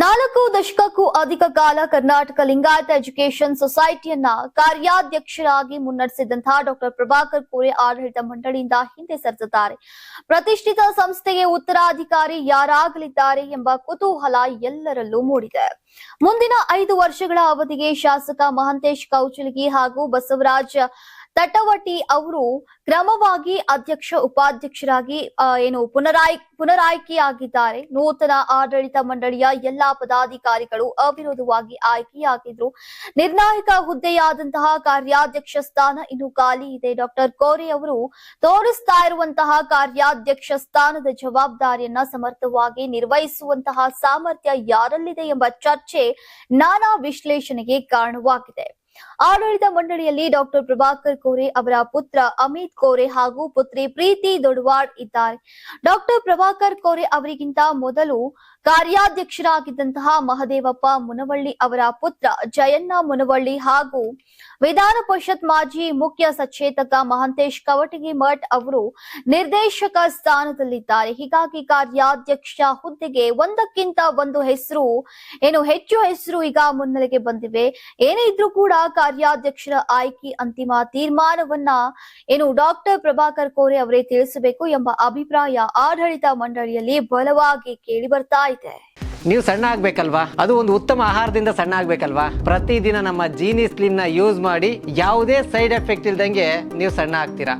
4 ದಶಕಕ್ಕೂ ಅಧಿಕ ಕಾಲ Karnataka Lingayat education ಸೊಸೈಟಿಯನ್ನ ಕಾರ್ಯಾಧ್ಯಕ್ಷರಾಗಿ ಮುನ್ನಡೆಸಿದಂತಹ doctor Prabhakar Kore ಆಡಳಿತ ಮಂಡಳಿಯಿಂದ ಹಿಂದೆ ಸರಿದಿದ್ದಾರೆ. ಪ್ರತಿಷ್ಠಿತ ಸಂಸ್ಥೆಗೆ ಉತ್ತರಾಧಿಕಾರಿ ಯಾರಾಗಲಿದ್ದಾರೆ ಎಂಬ ಕುತೂಹಲ ಎಲ್ಲರಲ್ಲೂ ಮೂಡಿದೆ. ಮುಂದಿನ 5 ವರ್ಷಗಳ ಅವಧಿಗೆ ಶಾಸಕ ಮಹಂತೇಶ್ ಕೌಜಲಗಿ ಹಾಗೂ ಬಸವರಾಜ ತಟವಟಿ ಅವರು ಕ್ರಮವಾಗಿ ಅಧ್ಯಕ್ಷ ಉಪಾಧ್ಯಕ್ಷರಾಗಿ ಪುನರಾಯ್ಕೆಯಾಗಿದ್ದಾರೆ. ನೂತನ ಆಡಳಿತ ಮಂಡಳಿಯ ಎಲ್ಲಾ ಪದಾಧಿಕಾರಿಗಳು ಅವಿರೋಧವಾಗಿ ಆಯ್ಕೆಯಾಗಿದ್ರು. ನಿರ್ಣಾಯಕ ಹುದ್ದೆಯಾದಂತಹ ಕಾರ್ಯಾಧ್ಯಕ್ಷ ಸ್ಥಾನ ಇನ್ನು ಖಾಲಿ ಇದೆ. ಡಾಕ್ಟರ್ ಕೋರೆ ಅವರು ತೋರಿಸ್ತಾ ಇರುವಂತಹ ಕಾರ್ಯಾಧ್ಯಕ್ಷ ಸ್ಥಾನದ ಜವಾಬ್ದಾರಿಯನ್ನ ಸಮರ್ಥವಾಗಿ ನಿರ್ವಹಿಸುವಂತಹ ಸಾಮರ್ಥ್ಯ ಯಾರಲ್ಲಿದೆ ಎಂಬ ಚರ್ಚೆ ನಾನಾ ವಿಶ್ಲೇಷಣೆಗೆ ಕಾರಣವಾಗಿದೆ. ಆಡಳಿತ ಮಂಡಳಿಯಲ್ಲಿ ಡಾಕ್ಟರ್ ಪ್ರಭಾಕರ್ ಕೋರೆ ಅವರ ಪುತ್ರ ಅಮಿತ್ ಕೋರೆ ಹಾಗೂ ಪುತ್ರಿ ಪ್ರೀತಿ ದೊಡ್ವಾಡ್ ಇದ್ದಾರೆ. ಡಾಕ್ಟರ್ ಪ್ರಭಾಕರ್ ಕೋರೆ ಅವರಿಗಿಂತ ಮೊದಲು ಕಾರ್ಯಾಧ್ಯಕ್ಷರಾಗಿದ್ದಂತಹ ಮಹದೇವಪ್ಪ ಮುನವಳ್ಳಿ ಅವರ ಪುತ್ರ ಜಯಣ್ಣ ಮುನವಳ್ಳಿ ಹಾಗೂ ವಿಧಾನ ಪರಿಷತ್ ಮಾಜಿ ಮುಖ್ಯ ಸಚೇತಕ ಮಹಂತೇಶ್ ಕವಟಗಿ ಮಠ್ ಅವರು ನಿರ್ದೇಶಕ ಸ್ಥಾನದಲ್ಲಿದ್ದಾರೆ. ಹೀಗಾಗಿ ಕಾರ್ಯಾಧ್ಯಕ್ಷ ಹುದ್ದೆಗೆ ಒಂದಕ್ಕಿಂತ ಒಂದು ಹೆಚ್ಚು ಹೆಸರು ಈಗ ಮುನ್ನೆಲೆಗೆ ಬಂದಿವೆ. ಏನೇ ಇದ್ರೂ ಕೂಡ ಕಾರ್ಯಾಧ್ಯಕ್ಷರ ಆಯ್ಕೆ ಅಂತಿಮ ತೀರ್ಮಾನವನ್ನ ಡಾಕ್ಟರ್ ಪ್ರಭಾಕರ್ ಕೋರೆ ಅವರೇ ತಿಳಿಸಬೇಕು ಎಂಬ ಅಭಿಪ್ರಾಯ ಆಡಳಿತ ಮಂಡಳಿಯಲ್ಲಿ ಬಲವಾಗಿ ಕೇಳಿ ಬರ್ತಾ ಇದೆ. ನೀವು ಸಣ್ಣ ಆಗ್ಬೇಕಲ್ವಾ? ಅದು ಒಂದು ಉತ್ತಮ ಆಹಾರದಿಂದ ಸಣ್ಣ ಆಗ್ಬೇಕಲ್ವಾ? ಪ್ರತಿದಿನ ನಮ್ಮ ಜೀನಿ ಸ್ಲಿಮ್ ನ ಯೂಸ್ ಮಾಡಿ ಯಾವುದೇ ಸೈಡ್ ಎಫೆಕ್ಟ್ ಇಲ್ದಂಗೆ ನೀವು ಸಣ್ಣ ಆಗ್ತೀರಾ.